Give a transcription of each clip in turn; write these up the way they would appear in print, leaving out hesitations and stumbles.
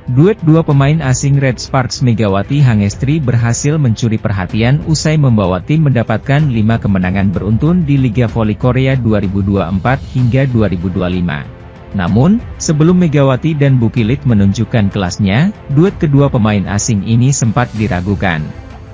Duet dua pemain asing Red Sparks Megawati Hangestri berhasil mencuri perhatian usai membawa tim mendapatkan 5 kemenangan beruntun di Liga Voli Korea 2024 hingga 2025. Namun, sebelum Megawati dan Bukilit menunjukkan kelasnya, duet kedua pemain asing ini sempat diragukan.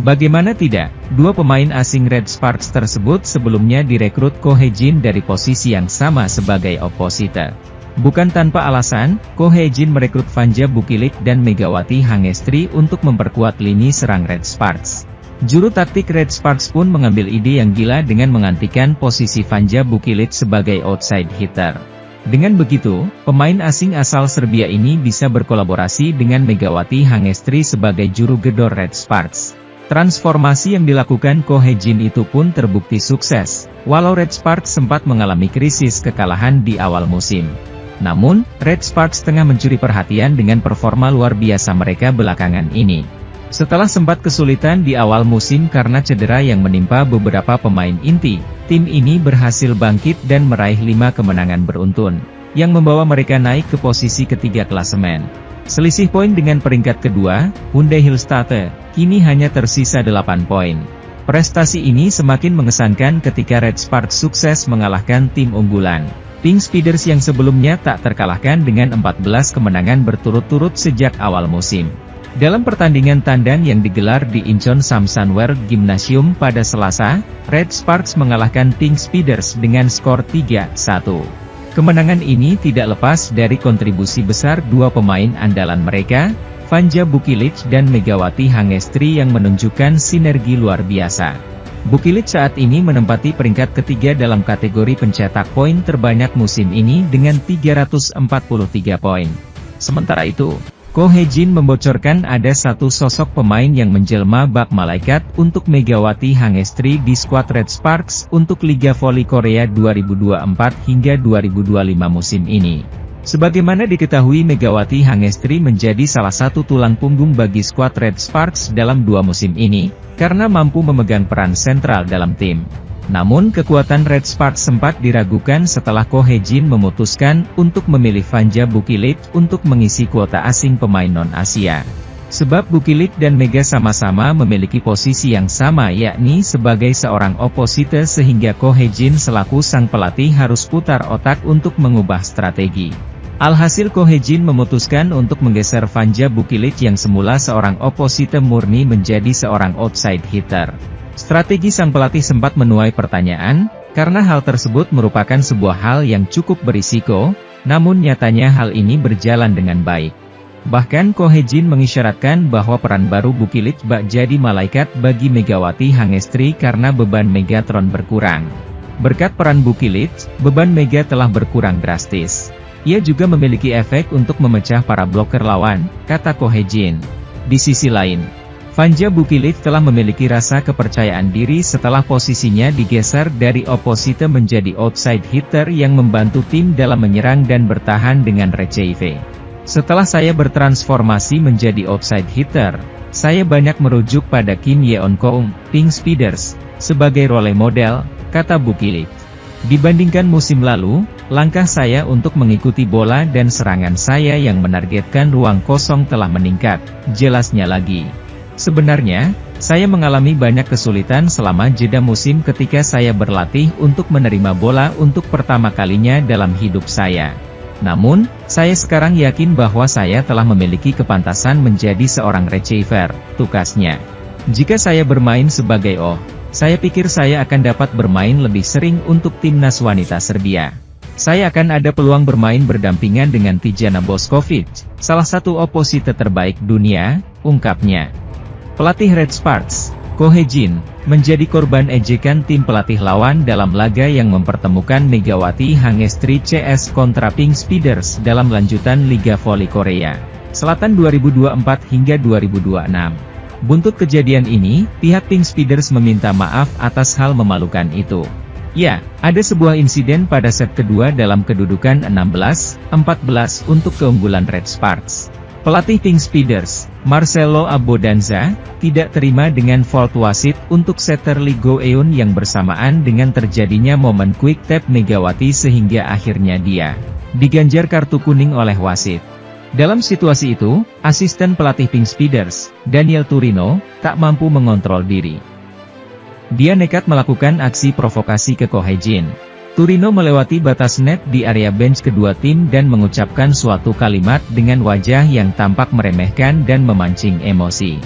Bagaimana tidak, dua pemain asing Red Sparks tersebut sebelumnya direkrut Ko Hye-jin dari posisi yang sama sebagai oposite. Bukan tanpa alasan, Ko Hye-jin merekrut Fanja Bukilit dan Megawati Hangestri untuk memperkuat lini serang Red Sparks. Juru taktik Red Sparks pun mengambil ide yang gila dengan menggantikan posisi Fanja Bukilit sebagai outside hitter. Dengan begitu, pemain asing asal Serbia ini bisa berkolaborasi dengan Megawati Hangestri sebagai juru gedor Red Sparks. Transformasi yang dilakukan Ko Hye-jin itu pun terbukti sukses, walau Red Sparks sempat mengalami krisis kekalahan di awal musim. Namun, Red Sparks tengah mencuri perhatian dengan performa luar biasa mereka belakangan ini. Setelah sempat kesulitan di awal musim karena cedera yang menimpa beberapa pemain inti, tim ini berhasil bangkit dan meraih 5 kemenangan beruntun, yang membawa mereka naik ke posisi ketiga klasemen. Selisih poin dengan peringkat kedua, Hyundai Hillstatte, kini hanya tersisa 8 poin. Prestasi ini semakin mengesankan ketika Red Sparks sukses mengalahkan tim unggulan Pink Speeders yang sebelumnya tak terkalahkan dengan 14 kemenangan berturut-turut sejak awal musim. Dalam pertandingan tandang yang digelar di Incheon Samsunwear Gymnasium pada Selasa, Red Sparks mengalahkan Pink Speeders dengan skor 3-1. Kemenangan ini tidak lepas dari kontribusi besar dua pemain andalan mereka, Fanja Bukilit dan Megawati Hangestri yang menunjukkan sinergi luar biasa. Bukilit saat ini menempati peringkat ketiga dalam kategori pencetak poin terbanyak musim ini dengan 343 poin. Sementara itu, Ko Hye-jin membocorkan ada satu sosok pemain yang menjelma bak malaikat untuk Megawati Hangestri di skuad Red Sparks untuk Liga Voli Korea 2024 hingga 2025 musim ini. Sebagaimana diketahui, Megawati Hangestri menjadi salah satu tulang punggung bagi skuad Red Sparks dalam 2 musim ini, karena mampu memegang peran sentral dalam tim. Namun kekuatan Red Sparks sempat diragukan setelah Ko Hye-jin memutuskan untuk memilih Fanja Bukilit untuk mengisi kuota asing pemain non-Asia. Sebab Bukilit dan Mega sama-sama memiliki posisi yang sama, yakni sebagai seorang oposite, sehingga Ko Hye-jin selaku sang pelatih harus putar otak untuk mengubah strategi. Alhasil Ko Hye-jin memutuskan untuk menggeser Fanja Bukilit yang semula seorang oposite murni menjadi seorang outside hitter. Strategi sang pelatih sempat menuai pertanyaan, karena hal tersebut merupakan sebuah hal yang cukup berisiko, namun nyatanya hal ini berjalan dengan baik. Bahkan Ko Hye-jin mengisyaratkan bahwa peran baru Bukilit bak jadi malaikat bagi Megawati Hangestri karena beban Megatron berkurang. Berkat peran Bukilit, beban Mega telah berkurang drastis. Ia juga memiliki efek untuk memecah para bloker lawan, kata Ko Hye-jin. Di sisi lain, Fanja Bukilit telah memiliki rasa kepercayaan diri setelah posisinya digeser dari oposite menjadi outside hitter yang membantu tim dalam menyerang dan bertahan dengan reserve. Setelah saya bertransformasi menjadi outside hitter, saya banyak merujuk pada Kim Yeon-keung, Pink Speeders, sebagai role model, kata Bukilit. Dibandingkan musim lalu, langkah saya untuk mengikuti bola dan serangan saya yang menargetkan ruang kosong telah meningkat, jelasnya lagi. Sebenarnya, saya mengalami banyak kesulitan selama jeda musim ketika saya berlatih untuk menerima bola untuk pertama kalinya dalam hidup saya. Namun, saya sekarang yakin bahwa saya telah memiliki kepantasan menjadi seorang receiver, tukasnya. Jika saya bermain sebagai saya pikir saya akan dapat bermain lebih sering untuk timnas wanita Serbia. Saya akan ada peluang bermain berdampingan dengan Tijana Boskovic, salah satu oposite terbaik dunia, ungkapnya. Pelatih Red Sparks, Ko Hye-jin, menjadi korban ejekan tim pelatih lawan dalam laga yang mempertemukan Megawati Hangestri CS kontra Pink Speeders dalam lanjutan Liga Voli Korea Selatan 2024 hingga 2026. Buntut kejadian ini, pihak Pink Speeders meminta maaf atas hal memalukan itu. Ya, ada sebuah insiden pada set kedua dalam kedudukan 16-14 untuk keunggulan Red Sparks. Pelatih Pink Speeders, Marcelo Abodanza, tidak terima dengan fault wasit untuk setter Lee Go-eun yang bersamaan dengan terjadinya momen quick tap Megawati sehingga akhirnya dia diganjar kartu kuning oleh wasit. Dalam situasi itu, asisten pelatih Pink Speeders, Daniel Turino, tak mampu mengontrol diri. Dia nekat melakukan aksi provokasi ke Ko Hye-jin. Turino melewati batas net di area bench kedua tim dan mengucapkan suatu kalimat dengan wajah yang tampak meremehkan dan memancing emosi.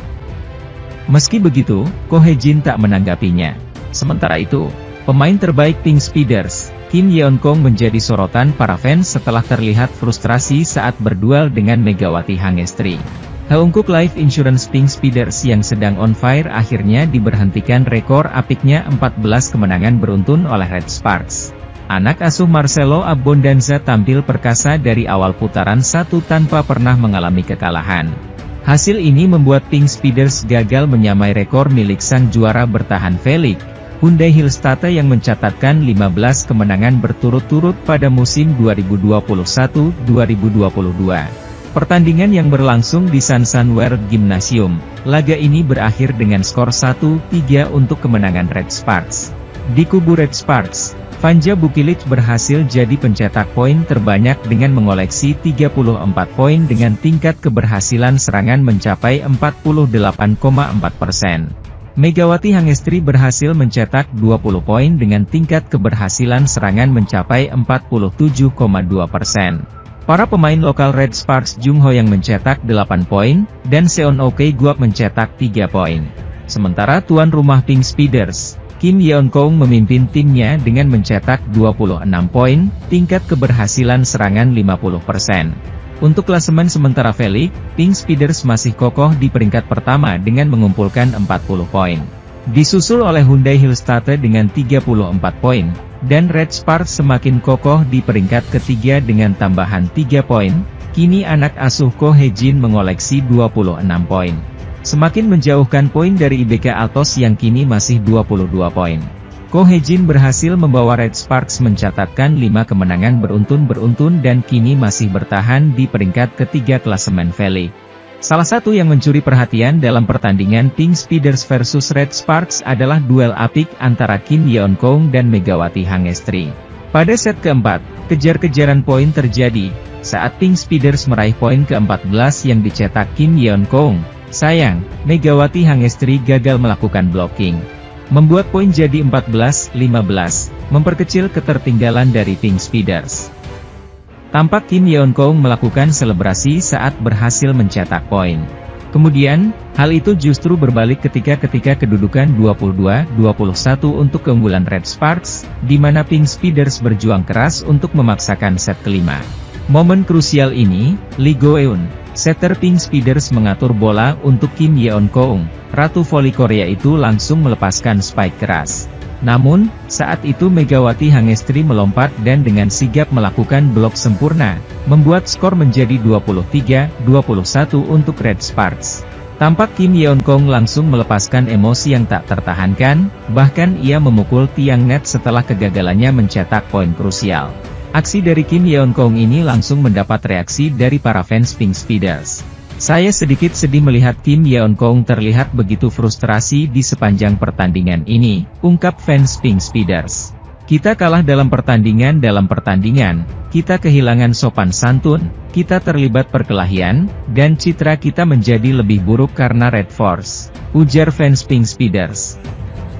Meski begitu, Ko Hye-jin tak menanggapinya. Sementara itu, pemain terbaik Pink Speeders, Kim Yeon-kong menjadi sorotan para fans setelah terlihat frustrasi saat berduel dengan Megawati Hangestri. Heungkook Life Insurance Pink Speeders yang sedang on fire akhirnya diberhentikan rekor apiknya 14 kemenangan beruntun oleh Red Sparks. Anak asuh Marcelo Abbondanza tampil perkasa dari awal putaran 1 tanpa pernah mengalami kekalahan. Hasil ini membuat Pink Speeders gagal menyamai rekor milik sang juara bertahan Felix Hyundai Hillstatte yang mencatatkan 15 kemenangan berturut-turut pada musim 2021-2022. Pertandingan yang berlangsung di Sansan World Gymnasium, laga ini berakhir dengan skor 1-3 untuk kemenangan Red Sparks. Di kubu Red Sparks, Vanja Bukilic berhasil jadi pencetak poin terbanyak dengan mengoleksi 34 poin dengan tingkat keberhasilan serangan mencapai 48,4%. Megawati Hangestri berhasil mencetak 20 poin dengan tingkat keberhasilan serangan mencapai 47,2%. Para pemain lokal Red Sparks Jung Ho yang mencetak 8 poin, dan Seon Ok Guap mencetak 3 poin. Sementara tuan rumah Pink Speeders, Kim Yeon-kong memimpin timnya dengan mencetak 26 poin, tingkat keberhasilan serangan 50%. Untuk klasemen sementara Felix, Pink Speeders masih kokoh di peringkat pertama dengan mengumpulkan 40 poin. Disusul oleh Hyundai Hillstatte dengan 34 poin, dan Red Sparks semakin kokoh di peringkat ketiga dengan tambahan 3 poin. Kini anak asuh Ko Hye-jin mengoleksi 26 poin. Semakin menjauhkan poin dari IBK Altos yang kini masih 22 poin. Ko Hye-jin berhasil membawa Red Sparks mencatatkan 5 kemenangan beruntun-beruntun dan kini masih bertahan di peringkat ketiga klasemen Felix. Salah satu yang mencuri perhatian dalam pertandingan Pink Speeders versus Red Sparks adalah duel apik antara Kim Yeon-kong dan Megawati Hangestri. Pada set keempat, kejar-kejaran poin terjadi, saat Pink Speeders meraih poin ke-14 yang dicetak Kim Yeon-kong. Sayang, Megawati Hangestri gagal melakukan blocking, membuat poin jadi 14-15, memperkecil ketertinggalan dari Pink Speeders. Tampak Kim Yeon-kong melakukan selebrasi saat berhasil mencetak poin. Kemudian, hal itu justru berbalik ketika kedudukan 22-21 untuk keunggulan Red Sparks, di mana Pink Speeders berjuang keras untuk memaksakan set kelima. Momen krusial ini, Lee Go-eun, setter Pink Speeders mengatur bola untuk Kim Yeon-kong. Ratu voli Korea itu langsung melepaskan spike keras. Namun, saat itu Megawati Hangestri melompat dan dengan sigap melakukan blok sempurna, membuat skor menjadi 23-21 untuk Red Sparks. Tampak Kim Yeon-kong langsung melepaskan emosi yang tak tertahankan, bahkan ia memukul tiang net setelah kegagalannya mencetak poin krusial. Aksi dari Kim Yeon-kong ini langsung mendapat reaksi dari para fans Pink Speeders. Saya sedikit sedih melihat Kim Yeon-kong terlihat begitu frustrasi di sepanjang pertandingan ini, ungkap fans Pink Speeders. Kita kalah dalam pertandingan, kita kehilangan sopan santun, kita terlibat perkelahian, dan citra kita menjadi lebih buruk karena Red Force, ujar fans Pink Speeders.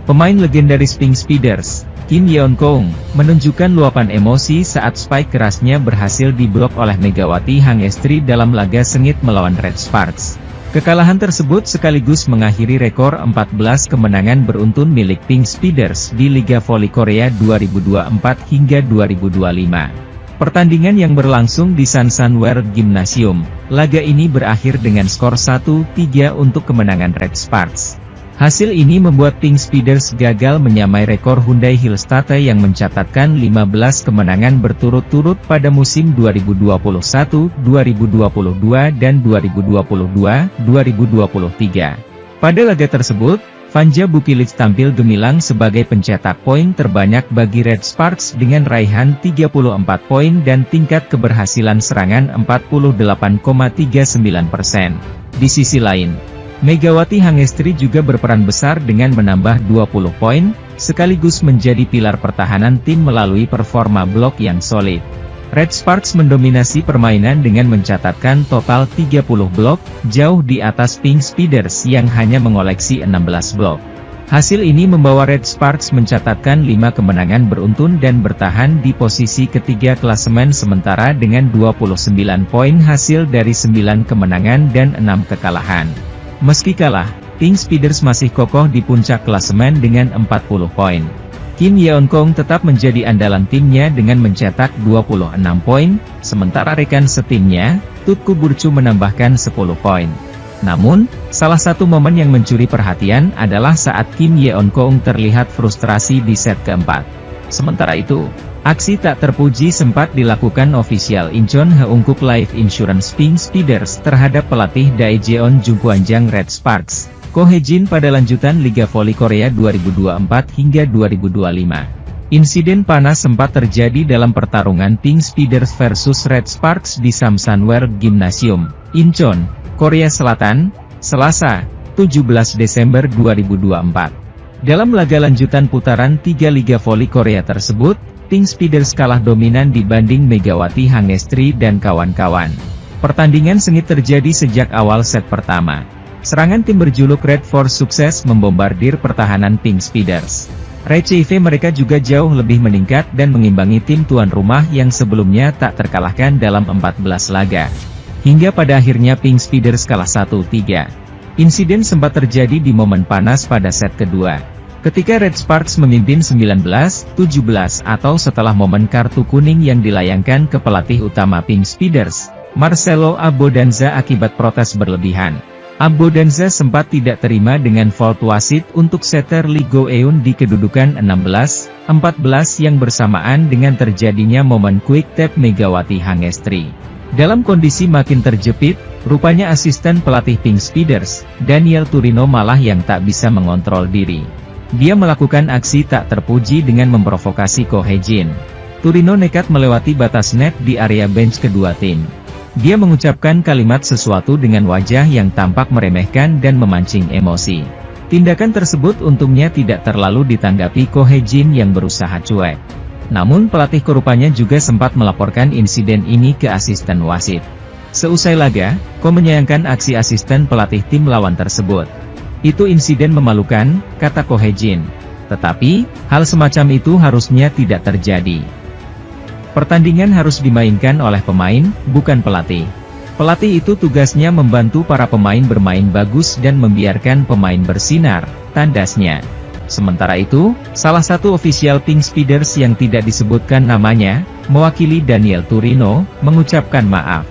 Pemain legendaris Pink Speeders, Kim Yeon-kong, menunjukkan luapan emosi saat spike kerasnya berhasil diblok oleh Megawati Hangestri dalam laga sengit melawan Red Sparks. Kekalahan tersebut sekaligus mengakhiri rekor 14 kemenangan beruntun milik Pink Speeders di Liga Voli Korea 2024 hingga 2025. Pertandingan yang berlangsung di Sansan World Gymnasium, laga ini berakhir dengan skor 1-3 untuk kemenangan Red Sparks. Hasil ini membuat Pink Speeders gagal menyamai rekor Hyundai Hillstatte yang mencatatkan 15 kemenangan berturut-turut pada musim 2021, 2022 dan 2022-2023. Pada laga tersebut, Vanja Bukilic tampil gemilang sebagai pencetak poin terbanyak bagi Red Sparks dengan raihan 34 poin dan tingkat keberhasilan serangan 48,39%. Di sisi lain, Megawati Hangestri juga berperan besar dengan menambah 20 poin, sekaligus menjadi pilar pertahanan tim melalui performa blok yang solid. Red Sparks mendominasi permainan dengan mencatatkan total 30 blok, jauh di atas Pink Speeders yang hanya mengoleksi 16 blok. Hasil ini membawa Red Sparks mencatatkan 5 kemenangan beruntun dan bertahan di posisi ketiga klasemen sementara dengan 29 poin hasil dari 9 kemenangan dan 6 kekalahan. Meski kalah, Pink Speeders masih kokoh di puncak klasemen dengan 40 poin. Kim Yeon-kong tetap menjadi andalan timnya dengan mencetak 26 poin, sementara rekan setimnya, Tutku Burcu menambahkan 10 poin. Namun, salah satu momen yang mencuri perhatian adalah saat Kim Yeon-kong terlihat frustrasi di set keempat. Sementara itu, aksi tak terpuji sempat dilakukan ofisial Incheon Heungkuk Life Insurance Pink Speeders terhadap pelatih Daejeon Jungkwanjang Red Sparks, Ko Hye-jin pada lanjutan Liga Voli Korea 2024 hingga 2025. Insiden panas sempat terjadi dalam pertarungan Pink Speeders versus Red Sparks di Samsanwer Gymnasium, Incheon, Korea Selatan, Selasa, 17 Desember 2024. Dalam laga lanjutan putaran 3 Liga Voli Korea tersebut, Pink Speeders kalah dominan dibanding Megawati Hangestri dan kawan-kawan. Pertandingan sengit terjadi sejak awal set pertama. Serangan tim berjuluk Red Force sukses membombardir pertahanan Pink Speeders. RCV mereka juga jauh lebih meningkat dan mengimbangi tim tuan rumah yang sebelumnya tak terkalahkan dalam 14 laga. Hingga pada akhirnya Pink Speeders kalah 1-3. Insiden sempat terjadi di momen panas pada set kedua. Ketika Red Sparks memimpin 19-17 atau setelah momen kartu kuning yang dilayangkan ke pelatih utama Pink Speeders, Marcelo Abodanza akibat protes berlebihan. Abodanza sempat tidak terima dengan fault wasit untuk setter Lee Go-eun di kedudukan 16-14 yang bersamaan dengan terjadinya momen quick tap Megawati Hangestri. Dalam kondisi makin terjepit, rupanya asisten pelatih Pink Speeders, Daniel Turino malah yang tak bisa mengontrol diri. Dia melakukan aksi tak terpuji dengan memprovokasi Ko Hye-jin. Turino nekat melewati batas net di area bench kedua tim. Dia mengucapkan kalimat sesuatu dengan wajah yang tampak meremehkan dan memancing emosi. Tindakan tersebut untungnya tidak terlalu ditanggapi Ko Hye-jin yang berusaha cuek. Namun pelatih rupanya juga sempat melaporkan insiden ini ke asisten wasit. Seusai laga, Ko menyayangkan aksi asisten pelatih tim lawan tersebut. Itu insiden memalukan, kata Ko Hye-jin. Tetapi, hal semacam itu harusnya tidak terjadi. Pertandingan harus dimainkan oleh pemain, bukan pelatih. Pelatih itu tugasnya membantu para pemain bermain bagus dan membiarkan pemain bersinar, tandasnya. Sementara itu, salah satu ofisial Pink Speeders yang tidak disebutkan namanya, mewakili Daniel Turino, mengucapkan maaf.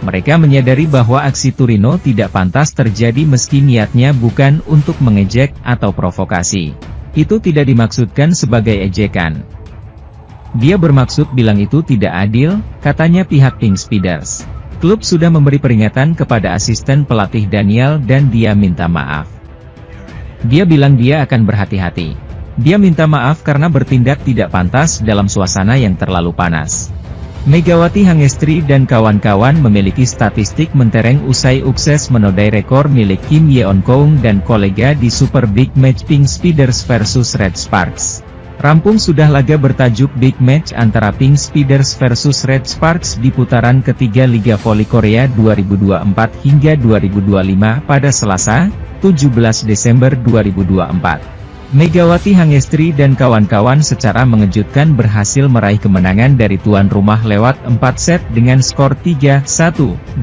Mereka menyadari bahwa aksi Turino tidak pantas terjadi meski niatnya bukan untuk mengejek atau provokasi. Itu tidak dimaksudkan sebagai ejekan. Dia bermaksud bilang itu tidak adil, katanya pihak Pink Speeders. Klub sudah memberi peringatan kepada asisten pelatih Daniel dan dia minta maaf. Dia bilang dia akan berhati-hati. Dia minta maaf karena bertindak tidak pantas dalam suasana yang terlalu panas. Megawati Hangestri dan kawan-kawan memiliki statistik mentereng usai sukses menodai rekor milik Kim Yeon-kong dan kolega di Super Big Match Pink Speeders versus Red Sparks. Rampung sudah laga bertajuk Big Match antara Pink Speeders versus Red Sparks di putaran ketiga Liga Voli Korea 2024 hingga 2025 pada Selasa, 17 Desember 2024. Megawati Hangestri dan kawan-kawan secara mengejutkan berhasil meraih kemenangan dari tuan rumah lewat 4 set dengan skor 3-1,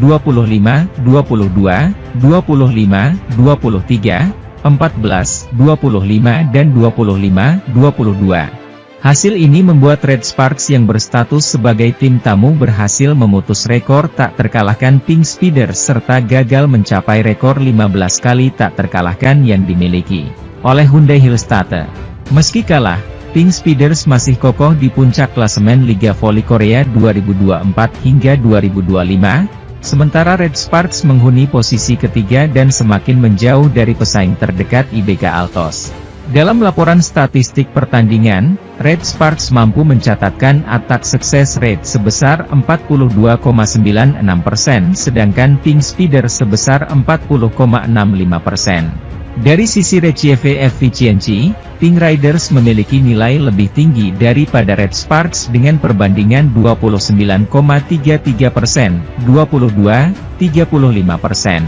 25-22, 25-23, 14, 25 dan 25-22. Hasil ini membuat Red Sparks yang berstatus sebagai tim tamu berhasil memutus rekor tak terkalahkan Pink Speeders serta gagal mencapai rekor 15 kali tak terkalahkan yang dimiliki oleh Hyundai Hillstatte. Meski kalah, Pink Speeders masih kokoh di puncak klasemen Liga Voli Korea 2024 hingga 2025. Sementara Red Sparks menghuni posisi ketiga dan semakin menjauh dari pesaing terdekat IBK Altos. Dalam laporan statistik pertandingan, Red Sparks mampu mencatatkan attack success rate sebesar 42,96%, sedangkan Pink Speeders sebesar 40,65%. Dari sisi Receive Efficiency, Pink Riders memiliki nilai lebih tinggi daripada Red Sparks dengan perbandingan 29,33%, 22,35%.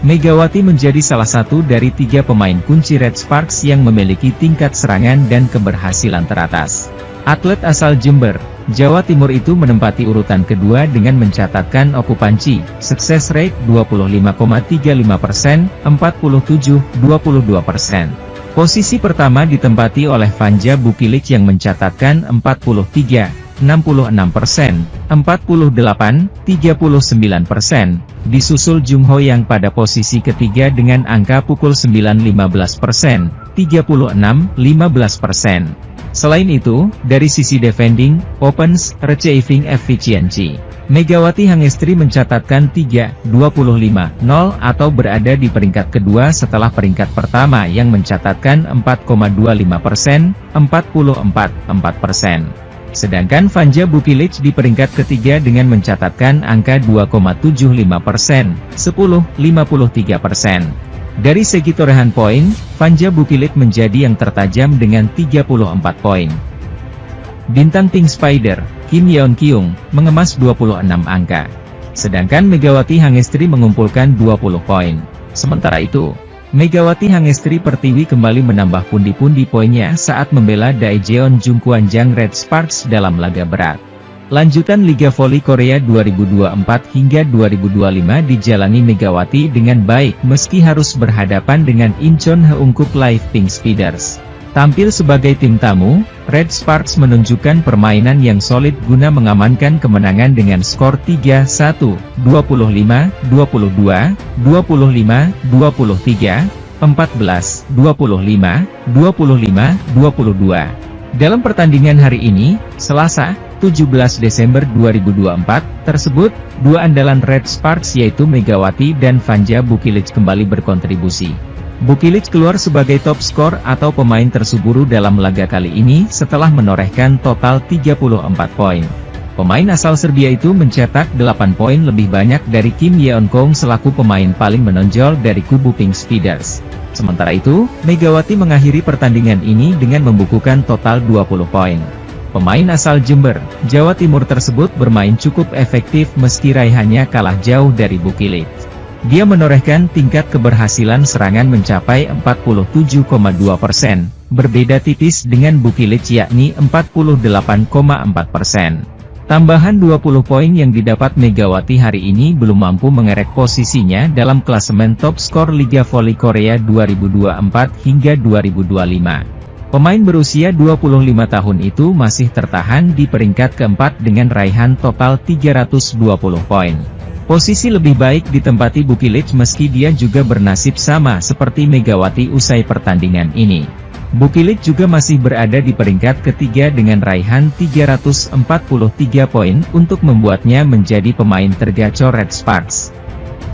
Megawati menjadi salah satu dari 3 pemain kunci Red Sparks yang memiliki tingkat serangan dan keberhasilan teratas. Atlet asal Jember, Jawa Timur itu menempati urutan kedua dengan mencatatkan okupansi, success rate 25,35%, 47,22%. Posisi pertama ditempati oleh Vanja Bukilic yang mencatatkan 43,66%, 48,39%, disusul Jung Ho yang pada posisi ketiga dengan angka pukul 9,15%, 36,15%. Selain itu, dari sisi defending, offense, receiving efficiency, Megawati Hangestri mencatatkan 3,25-0 atau berada di peringkat kedua setelah peringkat pertama yang mencatatkan 4,25%, 44,4%. Sedangkan Vanja Bukilic di peringkat ketiga dengan mencatatkan angka 2,75%, 10,53%. Dari segi torehan poin, Vanja Bukilic menjadi yang tertajam dengan 34 poin. Bintang Pink Spider, Kim Yeon Kyung, mengemas 26 angka. Sedangkan Megawati Hangestri mengumpulkan 20 poin. Sementara itu, Megawati Hangestri Pertiwi kembali menambah pundi-pundi poinnya saat membela Daejeon Jungkwanjang Red Sparks dalam laga berat. Lanjutan Liga Voli Korea 2024 hingga 2025 dijalani Megawati dengan baik meski harus berhadapan dengan Incheon Heungkuk Live Pink Speeders. Tampil sebagai tim tamu, Red Sparks menunjukkan permainan yang solid guna mengamankan kemenangan dengan skor 3-1, 25, 22, 25, 23, 14, 25, 25, 22. Dalam pertandingan hari ini, Selasa, 17 Desember 2024, tersebut, dua andalan Red Sparks yaitu Megawati dan Vanja Bukilic kembali berkontribusi. Bukilic keluar sebagai top skor atau pemain tersuburu dalam laga kali ini setelah menorehkan total 34 poin. Pemain asal Serbia itu mencetak 8 poin lebih banyak dari Kim Yeon Kong selaku pemain paling menonjol dari kubu Pink Speeders. Sementara itu, Megawati mengakhiri pertandingan ini dengan membukukan total 20 poin. Pemain asal Jember, Jawa Timur tersebut bermain cukup efektif meski raihannya kalah jauh dari Bukilic. Dia menorehkan tingkat keberhasilan serangan mencapai 47,2%, berbeda tipis dengan Bukilic yakni 48,4%. Tambahan 20 poin yang didapat Megawati hari ini belum mampu mengerek posisinya dalam klasemen top skor Liga Voli Korea 2024 hingga 2025. Pemain berusia 25 tahun itu masih tertahan di peringkat keempat dengan raihan total 320 poin. Posisi lebih baik ditempati Bukilic meski dia juga bernasib sama seperti Megawati usai pertandingan ini. Bukilic juga masih berada di peringkat ketiga dengan raihan 343 poin untuk membuatnya menjadi pemain tergacor Red Sparks.